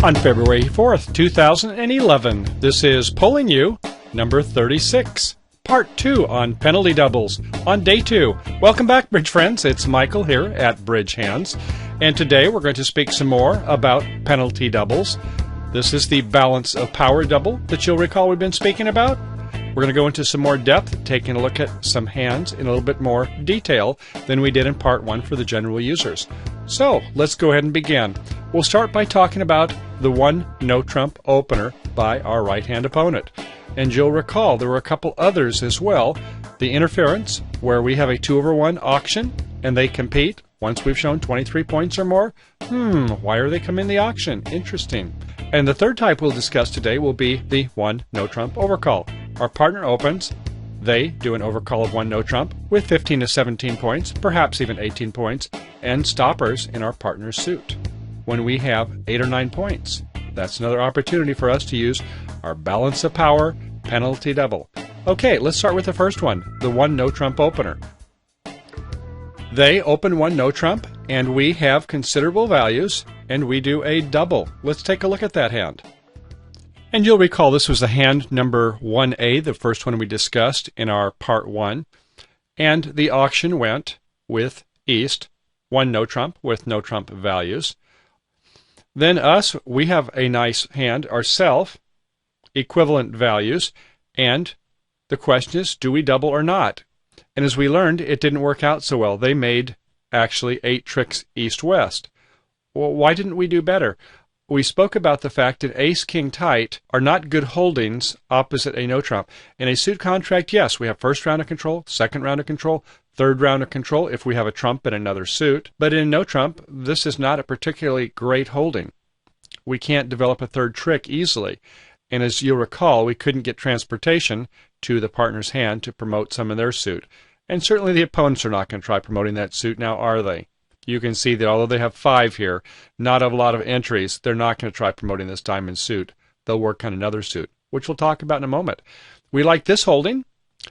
On February 4th, 2011, this is Pulling You, number 36, part 2 on penalty doubles, on day 2. Welcome back, Bridge friends. It's Michael here at Bridge Hands, and today we're going to speak some more about penalty doubles. This is the balance of power double that you'll recall we've been speaking about. We're going to go into some more depth, taking a look at some hands in a little bit more detail than we did in part 1 for the general users. So, let's go ahead and begin. We'll start by talking about the one no-trump opener by our right-hand opponent. And you'll recall there were a couple others as well. The interference, where we have a 2/1 auction, and they compete once we've shown 23 points or more. Why are they coming in the auction? Interesting. And the third type we'll discuss today will be the one no-trump overcall. Our partner opens, they do an overcall of one no-trump with 15 to 17 points, perhaps even 18 points, and stoppers in our partner's suit. When we have 8 or 9 points, that's another opportunity for us to use our balance of power penalty double. Okay, let's start with the first one, the one no-trump opener. They open one no-trump, and we have considerable values, and we do a double. Let's take a look at that hand. And you'll recall this was the hand number 1A, the first one we discussed in our part 1. And the auction went with East, one no-trump with no-trump values. Then us, we have a nice hand ourself, equivalent values, and the question is, do we double or not? And as we learned, it didn't work out so well. They made actually 8 tricks east-west. Well, why didn't we do better? We spoke about the fact that ace, king, tight are not good holdings opposite a no-trump. In a suit contract, yes, we have first round of control, second round of control, third round of control if we have a trump in another suit. But in no-trump, this is not a particularly great holding. We can't develop a third trick easily. And as you'll recall, we couldn't get transportation to the partner's hand to promote some in their suit. And certainly the opponents are not going to try promoting that suit now, are they? You can see that although they have 5 here, not a lot of entries, they're not going to try promoting this diamond suit. They'll work on another suit, which we'll talk about in a moment. We like this holding,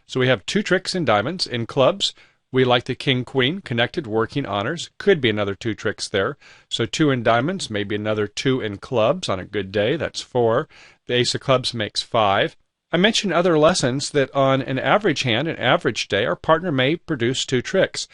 so we have 2 tricks in diamonds. In clubs, we like the king-queen connected, working honors. Could be another 2 tricks there. So 2 in diamonds, maybe another 2 in clubs on a good day. That's 4. The ace of clubs makes 5. I mentioned other lessons that on an average hand, an average day, our partner may produce 2 tricks.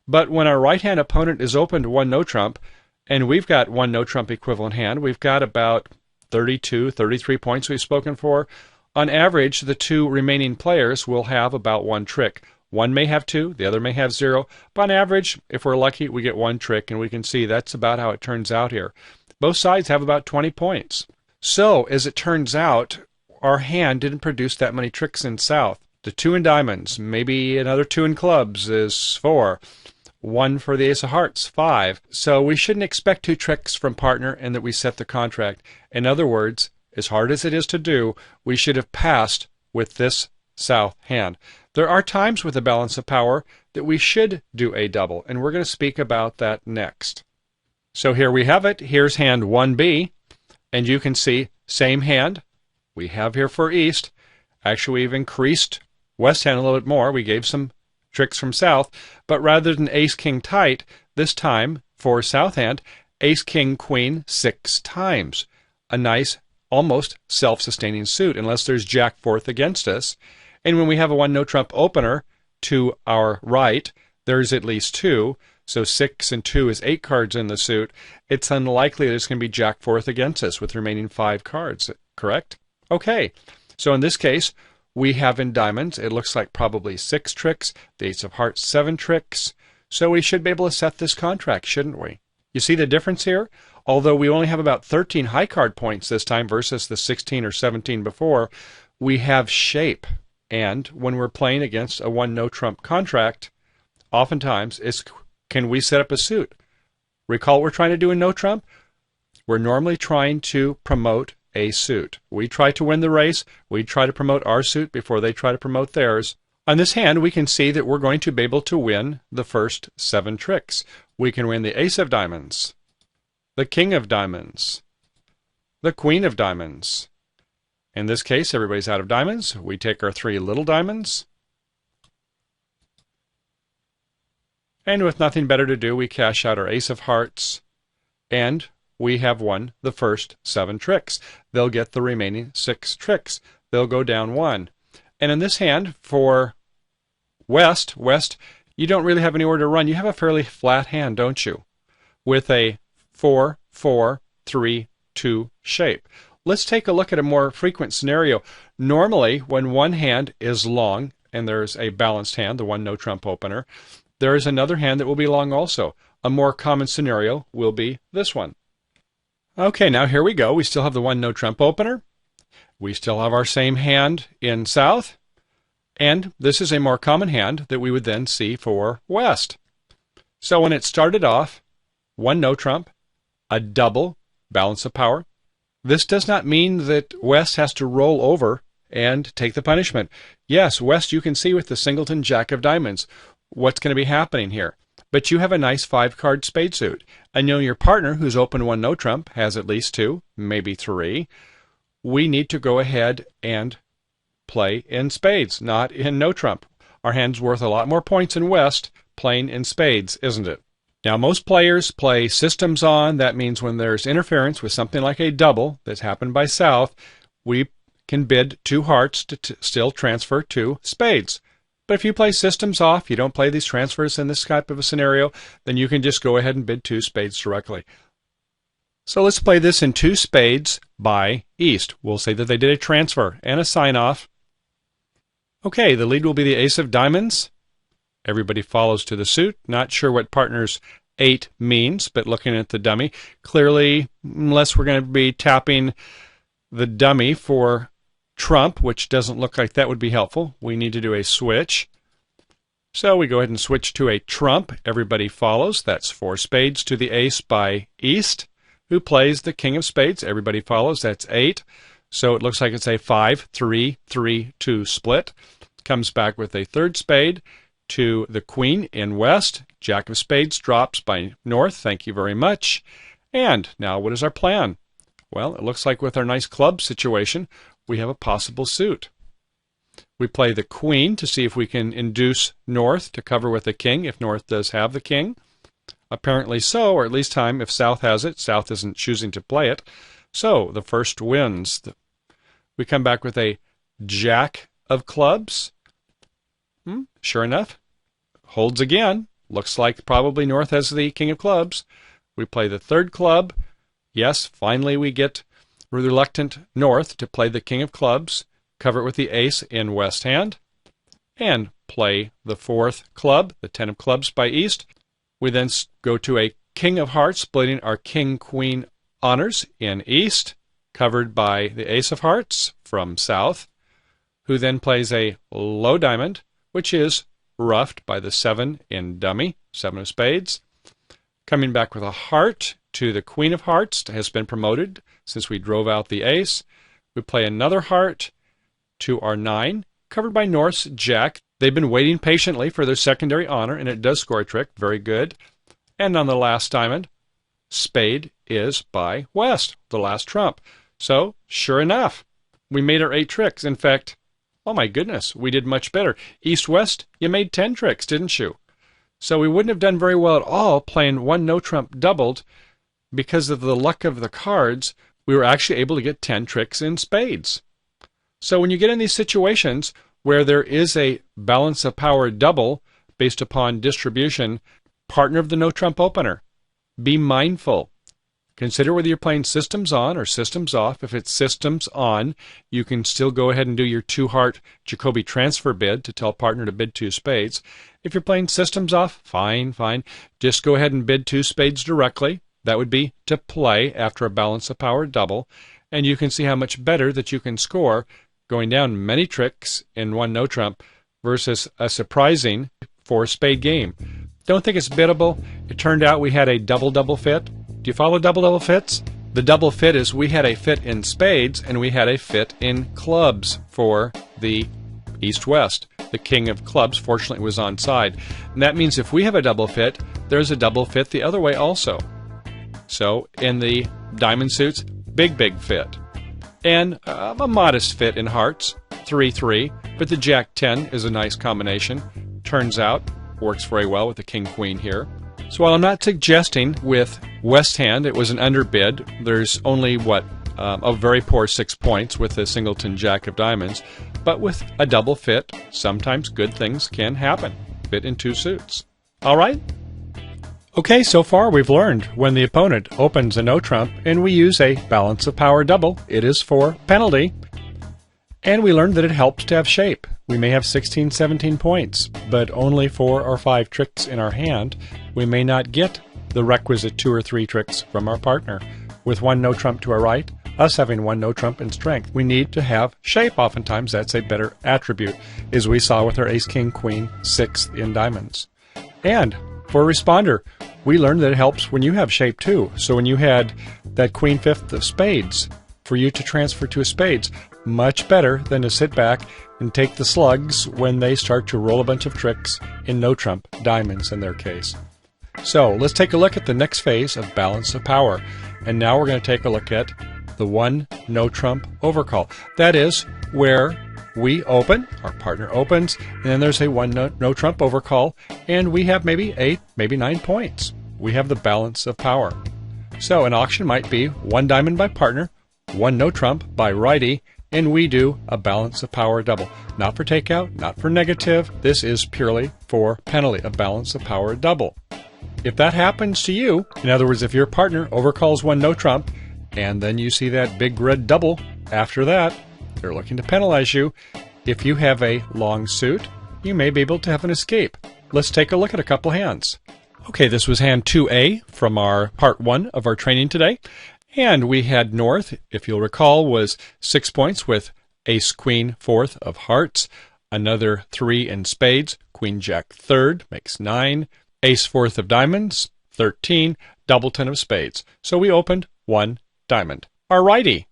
But when our right-hand opponent is open to one no-trump, and we've got one no-trump equivalent hand, we've got about 32, 33 points we've spoken for. On average, the 2 remaining players will have about 1 trick. One may have 2, the other may have 0. But on average, if we're lucky, we get 1 trick, and we can see that's about how it turns out here. Both sides have about 20 points. So, as it turns out, our hand didn't produce that many tricks in south. The 2 in diamonds, maybe another 2 in clubs is 4. 1 for the ace of hearts, 5. So we shouldn't expect 2 tricks from partner and that we set the contract. In other words, as hard as it is to do, we should have passed with this south hand. There are times with the balance of power that we should do a double, and we're going to speak about that next. So here we have it. Here's hand 1B, and you can see same hand we have here for East. Actually, we've increased West hand a little bit more. We gave some tricks from south, but rather than ace, king, tight, this time for south hand, ace, king, queen 6 times. A nice, almost self-sustaining suit, unless there's jack fourth against us. And when we have a one no-trump opener to our right, there's at least 2. So 6 and 2 is 8 cards in the suit. It's unlikely there's going to be jack fourth against us with the remaining 5 cards, correct? Okay, so in this case, we have in diamonds, it looks like probably 6 tricks, the ace of hearts 7 tricks, so we should be able to set this contract, shouldn't we? You see the difference here? Although we only have about 13 high card points this time versus the 16 or 17 before, we have shape. And when we're playing against a one no-trump contract, oftentimes it's, can we set up a suit? Recall what we're trying to do in no-trump? We're normally trying to promote a suit. We try to win the race. We try to promote our suit before they try to promote theirs. On this hand, we can see that we're going to be able to win the first 7 tricks. We can win the ace of diamonds, the king of diamonds, the queen of diamonds. In this case, everybody's out of diamonds. We take our 3 little diamonds, And with nothing better to do, we cash out our ace of hearts, and we have won the first 7 tricks. They'll get the remaining 6 tricks. They'll go down 1. And in this hand, for West, you don't really have anywhere to run. You have a fairly flat hand, don't you? With a 4-4-3-2 shape. Let's take a look at a more frequent scenario. Normally, when one hand is long, and there's a balanced hand, the one no trump opener, there is another hand that will be long also. A more common scenario will be this one. Okay, now here we go. We still have the one no trump opener. We still have our same hand in South. And this is a more common hand that we would then see for West. So when it started off, one no trump, a double, balance of power. This does not mean that West has to roll over and take the punishment. Yes, West, you can see with the singleton jack of diamonds what's going to be happening here. But you have a nice 5-card spade suit. And you know your partner, who's opened one no trump, has at least 2, maybe 3. We need to go ahead and play in spades, not in no trump. Our hand's worth a lot more points in West playing in spades, isn't it? Now, most players play systems on. That means when there's interference with something like a double that's happened by South, we can bid 2 hearts to still transfer 2 spades. But if you play systems off, you don't play these transfers in this type of a scenario, then you can just go ahead and bid 2 spades directly. So let's play this in 2 spades by East. We'll say that they did a transfer and a sign-off. Okay, the lead will be the ace of diamonds. Everybody follows to the suit. Not sure what partner's 8 means, but looking at the dummy, clearly, unless we're going to be tapping the dummy for trump, which doesn't look like that would be helpful, we need to do a switch. So we go ahead and switch to a trump. Everybody follows. That's 4 spades to the ace by East, who plays the king of spades. Everybody follows. That's 8. So it looks like it's a 5-3-3-2 split. Comes back with a 3rd spade to the queen in West. Jack of spades drops by North. Thank you very much. And now what is our plan? Well, it looks like with our nice club situation, we have a possible suit. We play the queen to see if we can induce North to cover with the king, if North does have the king. Apparently so, or at least time if South has it. South isn't choosing to play it. So the first wins. We come back with a jack of clubs. Sure enough, holds again. Looks like probably North has the king of clubs. We play the 3rd club. Yes, finally we get reluctant North to play the king of clubs, cover it with the ace in West hand, and play the 4th club, the 10 of clubs by East. We then go to a king of hearts, splitting our king-queen honors in East, covered by the ace of hearts from South, who then plays a low diamond, which is ruffed by the 7 in dummy, 7 of spades. Coming back with a heart to the queen of hearts, has been promoted since we drove out the ace. We play another heart to our 9, covered by North's jack. They've been waiting patiently for their secondary honor, and it does score a trick. Very good. And on the last diamond, spade is by West, the last trump. So, sure enough, we made our 8 tricks. In fact, oh my goodness, we did much better. East-West, you made 10 tricks, didn't you? So we wouldn't have done very well at all playing one no trump doubled. Because of the luck of the cards, we were actually able to get 10 tricks in spades. So when you get in these situations where there is a balance of power double based upon distribution, partner of the no trump opener, be mindful. Consider whether you're playing systems on or systems off. If it's systems on, you can still go ahead and do your 2-heart Jacoby transfer bid to tell partner to bid 2 spades. If you're playing systems off, fine. Just go ahead and bid 2 spades directly. That would be to play after a balance of power double. And you can see how much better that you can score going down many tricks in one no trump versus a surprising 4-spade game. Don't think it's biddable. It turned out we had a double-double fit. Do you follow double-double fits? The double fit is we had a fit in spades and we had a fit in clubs for the East-West. The king of clubs, fortunately, was on side. And that means if we have a double fit, there's a double fit the other way also. So in the diamond suits, big fit. And a modest fit in hearts, 3-3. But the Jack-10 is a nice combination. Turns out works very well with the king-queen here. So while I'm not suggesting with West Hand it was an underbid, there's only, a very poor 6 points with the singleton jack of diamonds, but with a double fit, sometimes good things can happen. Fit in 2 suits. All right? Okay, so far we've learned when the opponent opens a no trump and we use a balance of power double, it is for penalty. And we learned that it helps to have shape. We may have 16, 17 points, but only 4 or 5 tricks in our hand. We may not get the requisite 2 or 3 tricks from our partner. With one no trump to our right, us having one no trump in strength, we need to have shape. Oftentimes that's a better attribute, as we saw with our ace, king, queen, 6 in diamonds. And for a responder, we learned that it helps when you have shape too. So when you had that queen fifth of spades, for you to transfer to a spades, much better than to sit back and take the slugs when they start to roll a bunch of tricks in no trump, diamonds in their case. So let's take a look at the next phase of balance of power. And now we're going to take a look at the one no trump overcall. That is where we open, our partner opens, and then there's a one no trump overcall, and we have maybe 8, maybe 9 points. We have the balance of power. So an auction might be 1 diamond by partner, 1 no trump by righty, and we do a balance of power double. Not for takeout, not for negative. This is purely for penalty, a balance of power double. If that happens to you, in other words, if your partner overcalls 1 no trump, and then you see that big red double after that, they're looking to penalize you. If you have a long suit, you may be able to have an escape. Let's take a look at a couple hands. Okay, this was hand 2A from our part 1 of our training today. And we had north, if you'll recall, was 6 points with ace, queen, fourth of hearts, another 3 in spades, queen, jack, third, makes 9, ace, fourth of diamonds, 13, double 10 of spades. So we opened 1 diamond. Our righty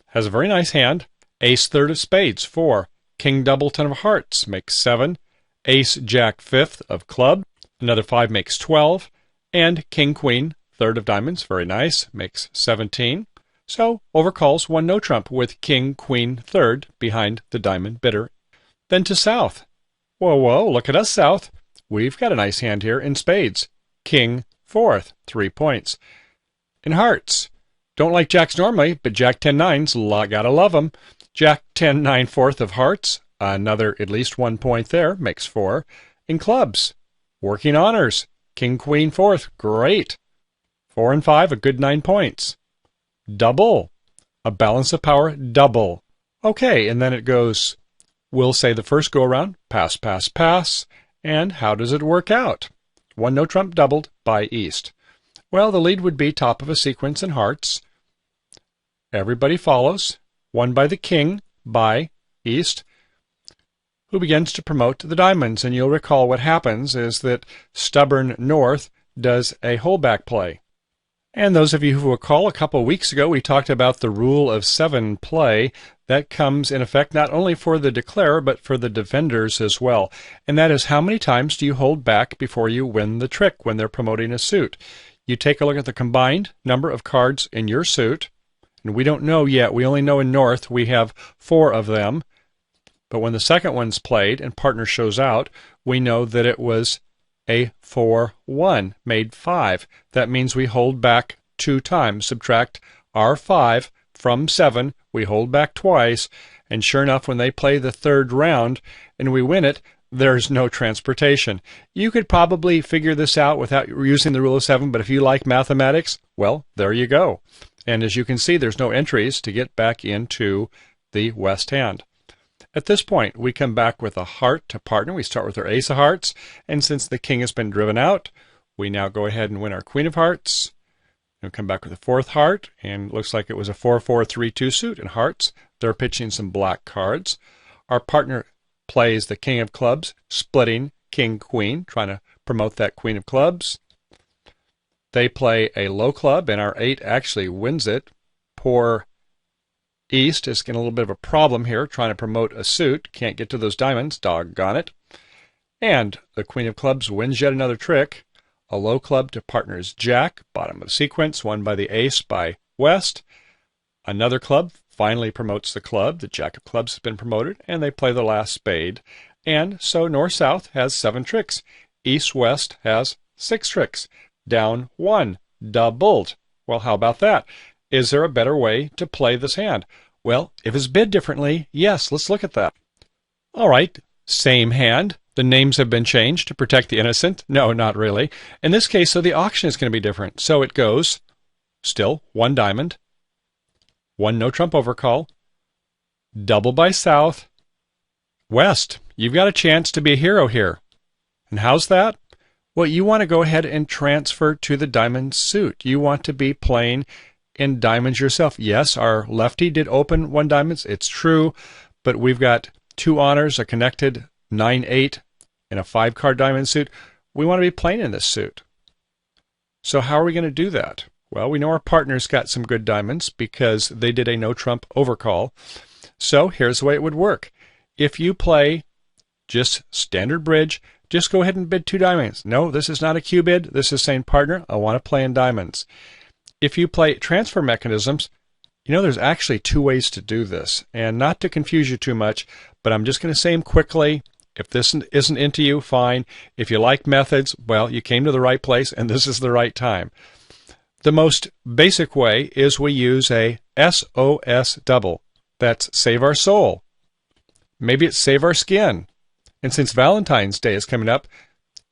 has a very nice hand, ace, third of spades, 4, king, double 10 of hearts, makes 7, ace, jack, fifth of club, another 5 makes 12, and king, queen, third of diamonds, very nice, makes 17. So overcalls 1 no trump with king, queen, third behind the diamond bidder. Then to south. Whoa, look at us, south. We've got a nice hand here in spades. King, fourth, 3 points. In hearts, don't like jacks normally, but jack 10 nines, gotta love them. Jack 10 9 fourth of hearts, another at least 1 point there, makes 4. In clubs, working honors, king, queen, fourth, great. 4 and 5, a good 9 points. Double, a balance of power double. Okay, and then it goes, we'll say the first go around, pass, pass, pass. And how does it work out? 1 no trump doubled by east. Well, the lead would be top of a sequence in hearts. Everybody follows. 1 by the king by east, who begins to promote the diamonds. And you'll recall what happens is that stubborn north does a holdback play. And those of you who recall, a couple of weeks ago, we talked about the rule of 7 play. That comes in effect not only for the declarer, but for the defenders as well. And that is, how many times do you hold back before you win the trick when they're promoting a suit? You take a look at the combined number of cards in your suit, and we don't know yet. We only know in north we have 4 of them. But when the second one's played and partner shows out, we know that it was a 4-1, made 5. That means we hold back 2 times. Subtract our 5 from 7. We hold back twice. And sure enough, when they play the third round and we win it, there's no transportation. You could probably figure this out without using the rule of 7, but if you like mathematics, well, there you go. And as you can see, there's no entries to get back into the west hand. At this point, we come back with a heart to partner. We start with our ace of hearts, and since the king has been driven out, we now go ahead and win our queen of hearts. And come back with a fourth heart, and it looks like it was a 4-4-3-2 suit in hearts. They're pitching some black cards. Our partner plays the king of clubs, splitting king-queen, trying to promote that queen of clubs. They play a low club, and our 8 actually wins it. Poor east is getting a little bit of a problem here, trying to promote a suit. Can't get to those diamonds, doggone it. And the queen of clubs wins yet another trick. A low club to partner's jack, bottom of sequence, won by the ace by west. Another club finally promotes the club. The jack of clubs has been promoted, and they play the last spade. And so north-south has 7 tricks. East-West has 6 tricks. Down 1, doubled. Well, how about that? Is there a better way to play this hand? Well, if it's bid differently, yes, let's look at that. All right, same hand. The names have been changed to protect the innocent. No, not really. In this case, so the auction is going to be different. So it goes, still 1 diamond, 1 no trump overcall, double by South, West. You've got a chance to be a hero here. And how's that? Well, you want to go ahead and transfer to the diamond suit. You want to be playing in diamonds yourself. Yes, our lefty did open 1 diamonds. It's true, but we've got 2 honors, a connected 9-8, and a 5-card diamond suit. We want to be playing in this suit. So how are we going to do that? Well, we know our partner's got some good diamonds because they did a no trump overcall. So here's the way it would work. If you play just standard bridge, just go ahead and bid 2 diamonds. No, this is not a Q bid. This is saying, partner, I want to play in diamonds. If you play transfer mechanisms, you know there's actually 2 ways to do this. And not to confuse you too much, but I'm just going to say them quickly. If this isn't into you, fine. If you like methods, well, you came to the right place and this is the right time. The most basic way is we use a SOS double. That's save our soul. Maybe it's save our skin. And since Valentine's Day is coming up,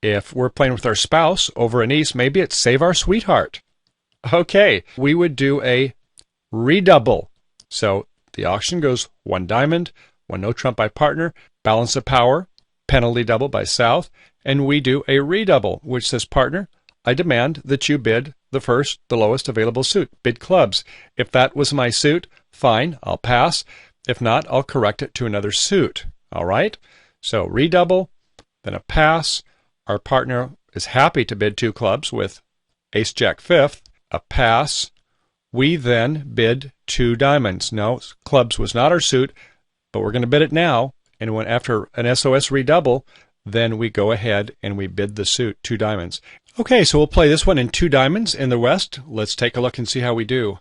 if we're playing with our spouse over in East, maybe it's save our sweetheart. Okay, we would do a redouble. So the auction goes 1 diamond, 1 no trump by partner, balance of power, penalty double by South, and we do a redouble, which says, partner, I demand that you bid the lowest available suit. Bid clubs. If that was my suit, fine, I'll pass. If not, I'll correct it to another suit. All right? So redouble, then a pass. Our partner is happy to bid 2 clubs with Ace Jack 5th, a pass. We then bid 2 diamonds. No, clubs was not our suit, but we're going to bid it now. And when after an SOS redouble, then we go ahead and we bid the suit 2 diamonds. Okay, so we'll play this one in 2 diamonds in the West. Let's take a look and see how we do.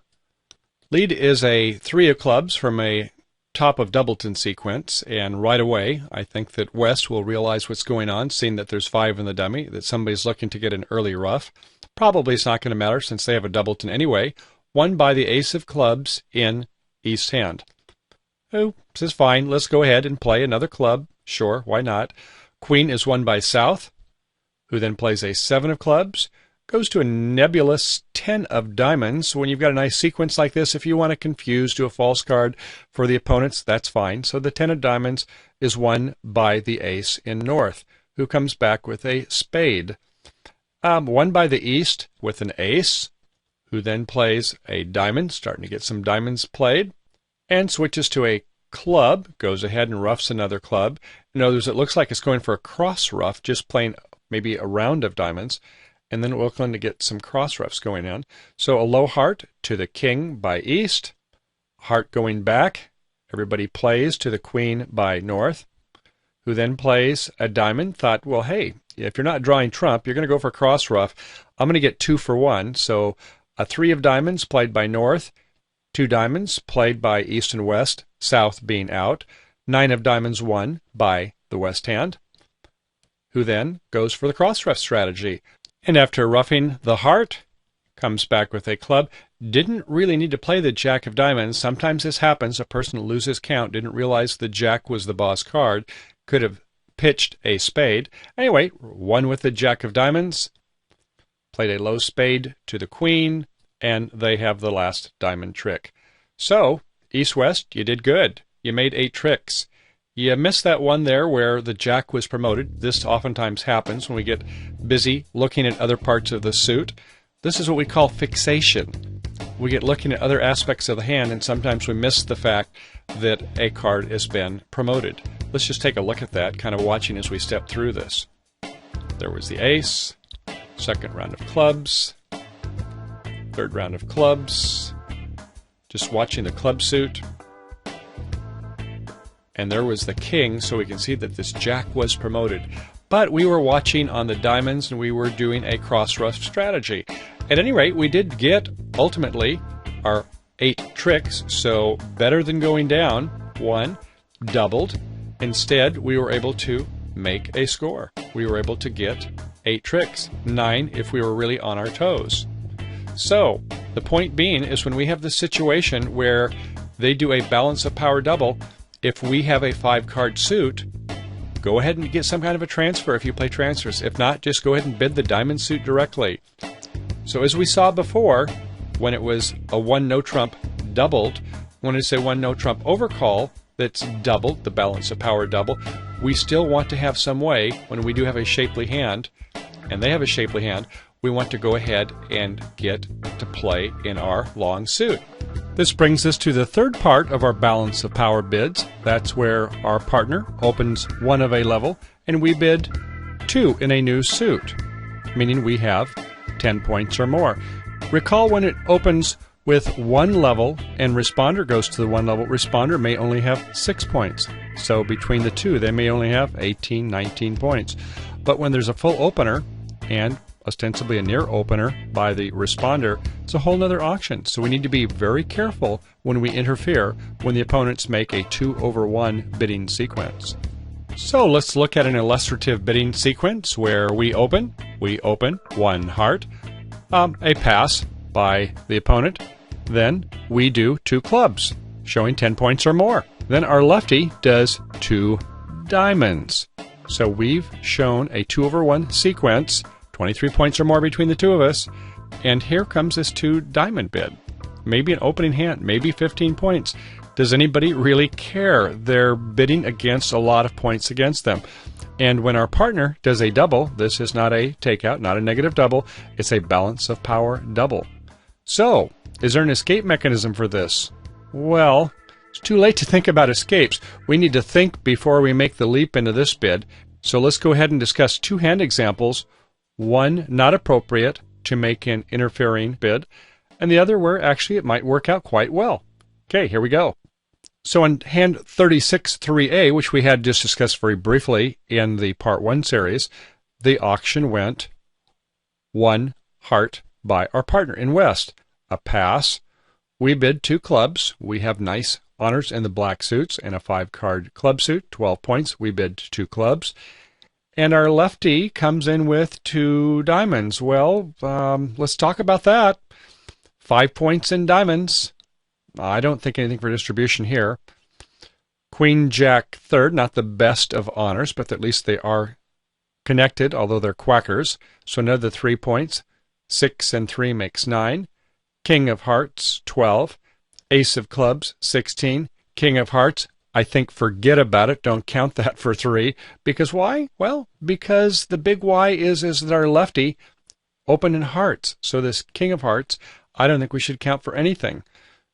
Lead is a 3 of clubs from a top of doubleton sequence, and right away I think that West will realize what's going on, seeing that there's 5 in the dummy, that somebody's looking to get an early ruff. Probably it's not going to matter since they have a doubleton anyway. 1 by the Ace of clubs in East hand. Oh, this is fine. Let's go ahead and play another club. Sure, why not? Queen is 1 by South, who then plays a 7 of clubs. Goes to a nebulous 10 of diamonds. When you've got a nice sequence like this, if you want to confuse, do a false card for the opponents, that's fine. So the 10 of diamonds is 1 by the Ace in North, who comes back with a spade. 1 by the East with an Ace, who then plays a diamond, starting to get some diamonds played, and switches to a club, goes ahead and roughs another club. Notice it looks like it's going for a cross ruff, just playing maybe a round of diamonds. And then we're going to get some cross ruffs going on. So a low heart to the king by East. Heart going back. Everybody plays to the queen by North, who then plays a diamond. Thought, well, hey, if you're not drawing trump, you're going to go for a cross ruff. I'm going to get 2 for 1. So a 3 of diamonds played by North. 2 diamonds played by East and West, South being out. 9 of diamonds 1 by the West hand, who then goes for the cross ruff strategy. And after roughing the heart, comes back with a club. Didn't really need to play the Jack of diamonds. Sometimes this happens. A person loses count, didn't realize the Jack was the boss card, could have pitched a spade. Anyway, 1 with the Jack of diamonds, played a low spade to the queen, and they have the last diamond trick. So, East-West, you did good. You made 8 tricks. You missed that one there where the Jack was promoted. This oftentimes happens when we get busy looking at other parts of the suit. This is what we call fixation. We get looking at other aspects of the hand, and sometimes we miss the fact that a card has been promoted. Let's just take a look at that, kind of watching as we step through this. There was the Ace, 2nd round of clubs, 3rd round of clubs, just watching the club suit. And there was the king, so we can see that this Jack was promoted. But we were watching on the diamonds, and we were doing a cross-ruff strategy. At any rate, we did get, ultimately, our 8 tricks, so better than going down 1, doubled. Instead, we were able to make a score. We were able to get 8 tricks, 9 if we were really on our toes. So, the point being is when we have this situation where they do a balance of power double, if we have a 5-card suit, go ahead and get some kind of a transfer if you play transfers. If not, just go ahead and bid the diamond suit directly. So as we saw before, when it was a 1 no trump doubled, when it's a 1 no trump overcall that's doubled, the balance of power double, we still want to have some way, when we do have a shapely hand, and they have a shapely hand, we want to go ahead and get to play in our long suit. This brings us to the third part of our balance of power bids. That's where our partner opens 1 of a level, and we bid 2 in a new suit, meaning we have 10 points or more. Recall when it opens with 1 level and responder goes to the 1 level, responder may only have 6 points. So between the two, they may only have 18, 19 points. But when there's a full opener and ostensibly a near opener by the responder, it's a whole nother auction. So we need to be very careful when we interfere when the opponents make a 2/1 bidding sequence. So let's look at an illustrative bidding sequence where we open 1 heart, a pass by the opponent, then we do 2 clubs, showing 10 points or more. Then our lefty does 2 diamonds. So we've shown a 2/1 sequence, 23 points or more between the two of us, and here comes this 2 diamond bid. Maybe an opening hand, maybe 15 points. Does anybody really care? They're bidding against a lot of points against them. And when our partner does a double, this is not a takeout, not a negative double, it's a balance of power double. So, is there an escape mechanism for this? Well, it's too late to think about escapes. We need to think before we make the leap into this bid. So let's go ahead and discuss 2 hand examples. One not appropriate to make an interfering bid, and the other where actually it might work out quite well. Okay, here we go. So in hand 36-3A, which we had just discussed very briefly in the Part 1 series, the auction went 1 heart by our partner in West. A pass. We bid 2 clubs. We have nice honors in the black suits and a 5-card club suit, 12 points. We bid 2 clubs. And our lefty comes in with 2 diamonds. Well, let's talk about that. 5 points in diamonds. I don't think anything for distribution here. Queen Jack third, not the best of honors, but at least they are connected, although they're quackers. So another 3 points. 6 and 3 makes 9. King of hearts, 12. Ace of clubs, 16. King of hearts, I think forget about it. Don't count that for 3. Because why? Well, because the big why is that our lefty opened in hearts. So this King of hearts, I don't think we should count for anything.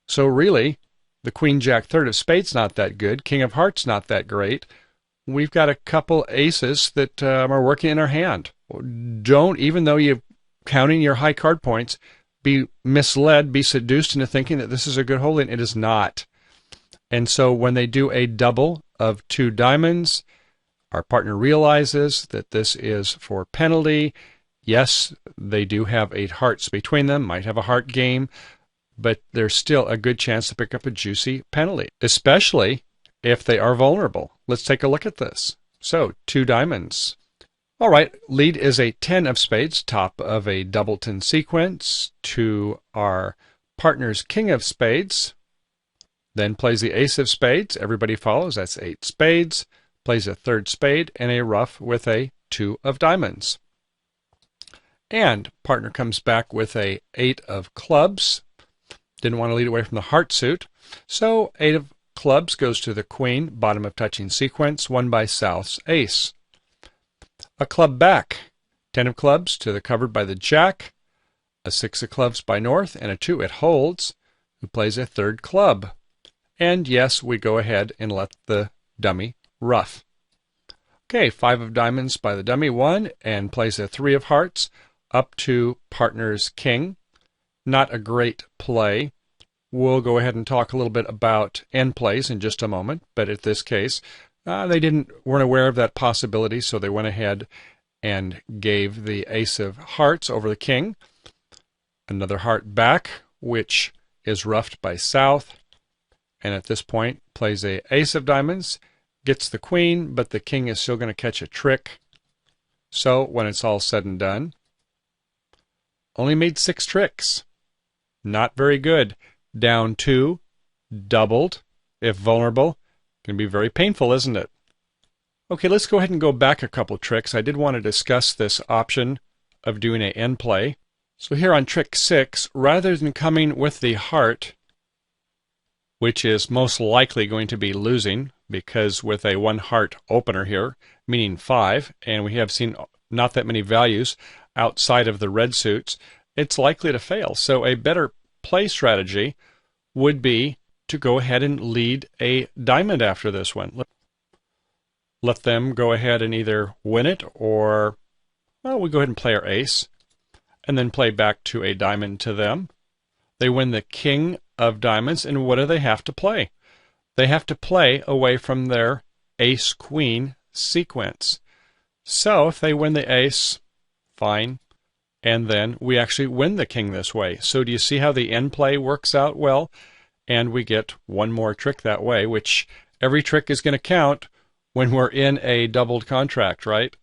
So really, the Queen Jack third of spades not that good. King of hearts not that great. We've got a couple aces that are working in our hand. Don't, even though you're counting your high card points, be misled, be seduced into thinking that this is a good holding. It is not. And so when they do a double of 2 diamonds, our partner realizes that this is for penalty. Yes, they do have 8 hearts between them, might have a heart game, but there's still a good chance to pick up a juicy penalty, especially if they are vulnerable. Let's take a look at this. So, 2 diamonds. All right, lead is a 10 of spades, top of a doubleton sequence, to our partner's king of spades, then plays the ace of spades. Everybody follows, that's 8 spades, plays a 3rd spade, and a ruff with a 2 of diamonds. And partner comes back with a 8 of clubs. Didn't want to lead away from the heart suit. So 8 of clubs goes to the queen, bottom of touching sequence, won by South's ace. A club back, 10 of clubs to the covered by the jack, a 6 of clubs by North, and a 2 it holds, who plays a 3rd club. And yes, we go ahead and let the dummy ruff. Okay, 5 of diamonds by the dummy, 1, and plays a 3 of hearts, up to partner's king. Not a great play. We'll go ahead and talk a little bit about end plays in just a moment, but at this case, they weren't aware of that possibility, so they went ahead and gave the ace of hearts over the king. Another heart back, which is ruffed by South, and at this point plays a ace of diamonds, gets the queen, but the king is still going to catch a trick. So when it's all said and done, only made 6 tricks. Not very good. Down 2, doubled, if vulnerable. Can be very painful, isn't it? Okay, let's go ahead and go back a couple tricks. I did want to discuss this option of doing an end play. So here on trick 6, rather than coming with the heart, which is most likely going to be losing, because with a 1 heart opener here, meaning 5, and we have seen not that many values outside of the red suits, it's likely to fail. So a better play strategy would be to go ahead and lead a diamond after this one. Let them go ahead and either win it, or well, we go ahead and play our ace and then play back to a diamond to them. They win the king of diamonds, and what do they have to play? They have to play away from their ace-queen sequence. So if they win the ace, fine, and then we actually win the king this way. So do you see how the end play works out well? And we get one more trick that way, which every trick is going to count when we're in a doubled contract, right?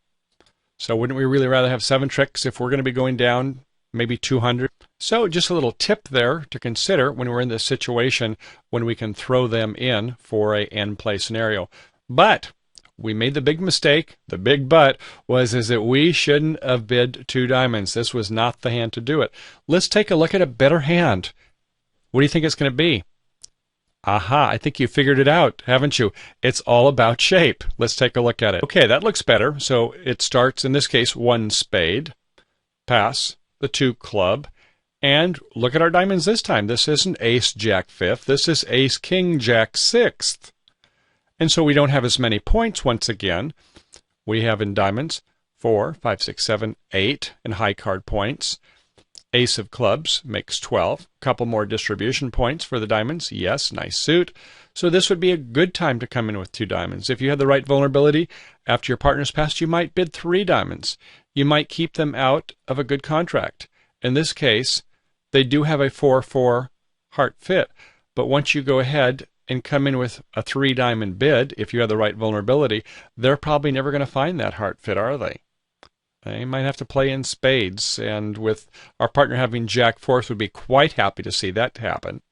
So wouldn't we really rather have 7 tricks if we're going to be going down maybe 200? So just a little tip there to consider when we're in this situation when we can throw them in for a end play scenario. But we made the big mistake. The big but is that we shouldn't have bid 2 diamonds. This was not the hand to do it. Let's take a look at a better hand. What do you think it's going to be? Aha, I think you figured it out, haven't you? It's all about shape. Let's take a look at it. Okay, that looks better. So it starts, in this case, 1 spade, pass, the 2 club, and look at our diamonds this time. This isn't ace, jack, 5th. This is ace, king, jack, 6th. And so we don't have as many points once again. We have in diamonds 4, 5, 6, 7, 8 in high card points. Ace of clubs makes 12. A couple more distribution points for the diamonds. Yes, nice suit. So this would be a good time to come in with 2 diamonds. If you had the right vulnerability, after your partner's passed, you might bid 3 diamonds. You might keep them out of a good contract. In this case, they do have a 4-4 heart fit. But once you go ahead and come in with a 3 diamond bid, if you have the right vulnerability, they're probably never going to find that heart fit, are they? They might have to play in spades, and with our partner having jack 4th, would be quite happy to see that happen.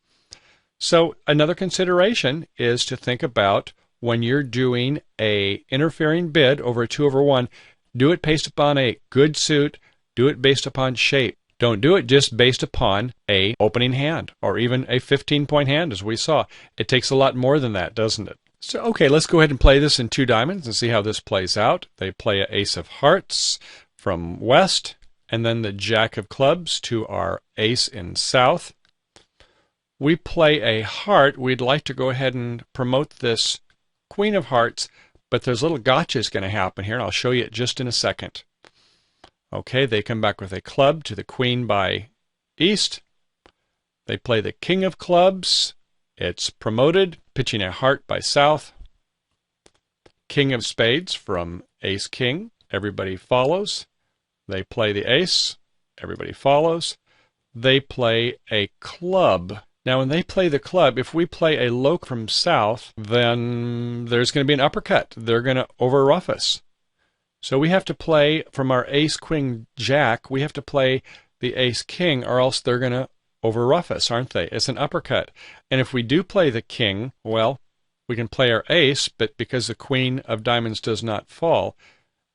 So another consideration is to think about when you're doing a interfering bid over a 2/1, do it based upon a good suit, do it based upon shape. Don't do it just based upon a opening hand, or even a 15-point hand, as we saw. It takes a lot more than that, doesn't it? So, okay, let's go ahead and play this in 2 diamonds and see how this plays out. They play an ace of hearts from west, and then the jack of clubs to our ace in south. We play a heart. We'd like to go ahead and promote this queen of hearts, but there's a little gotcha going to happen here, and I'll show you it just in a second. Okay, they come back with a club to the queen by east. They play the king of clubs. It's promoted, pitching a heart by south. King of spades from ace king. Everybody follows. They play the ace. Everybody follows. They play a club. Now, when they play the club, if we play a low from south, then there's going to be an uppercut. They're going to over-ruff us. So we have to play from our ace, queen, jack, we have to play the ace, king, or else they're going to over-ruff us, aren't they? It's an uppercut. And if we do play the king, well, we can play our ace, but because the queen of diamonds does not fall,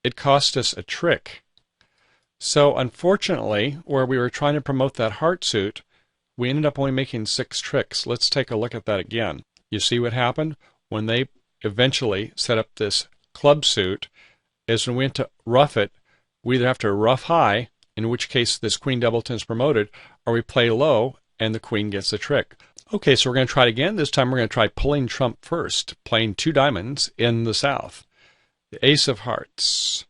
it cost us a trick. So unfortunately, where we were trying to promote that heart suit, we ended up only making 6 tricks. Let's take a look at that again. You see what happened? When they eventually set up this club suit, is when we went to ruff it, we either have to ruff high, in which case this queen doubleton is promoted, or we play low and the queen gets the trick. Okay, so we're going to try it again. This time we're going to try pulling trump first, playing 2 diamonds in the south. The ace of hearts.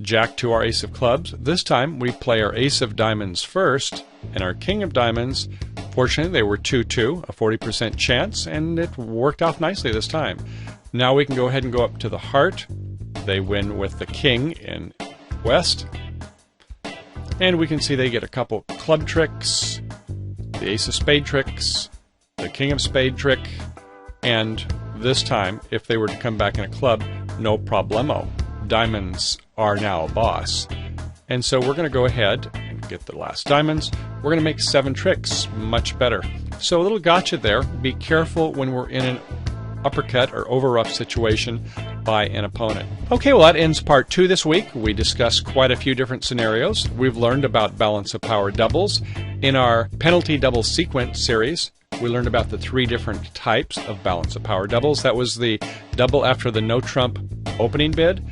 Jack to our ace of clubs. This time we play our ace of diamonds first and our king of diamonds. Fortunately, they were 2-2, a 40% chance, and it worked out nicely this time. Now we can go ahead and go up to the heart. They win with the king in west. And we can see they get a couple club tricks, the ace of spade tricks, the king of spade trick, and this time, if they were to come back in a club, no problemo. Diamonds are now a boss. And so we're going to go ahead and get the last diamonds. We're going to make 7 tricks much better. So a little gotcha there. Be careful when we're in an uppercut or overrupt situation by an opponent. Okay, well, that ends part 2 this week. We discussed quite a few different scenarios. We've learned about balance of power doubles. In our penalty double sequence series, we learned about the 3 different types of balance of power doubles. That was the double after the no trump opening bid,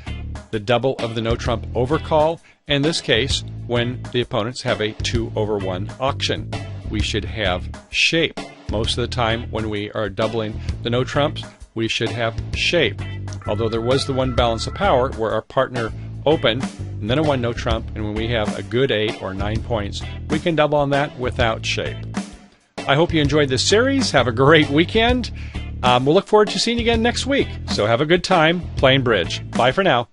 the double of the no trump overcall, in this case, when the opponents have a 2/1 auction. We should have shape. Most of the time when we are doubling the no trumps, we should have shape. Although there was the one balance of power where our partner opened and then a 1 no trump, and when we have a good 8 or 9 points, we can double on that without shape. I hope you enjoyed this series. Have a great weekend. We'll look forward to seeing you again next week. So have a good time playing bridge. Bye for now.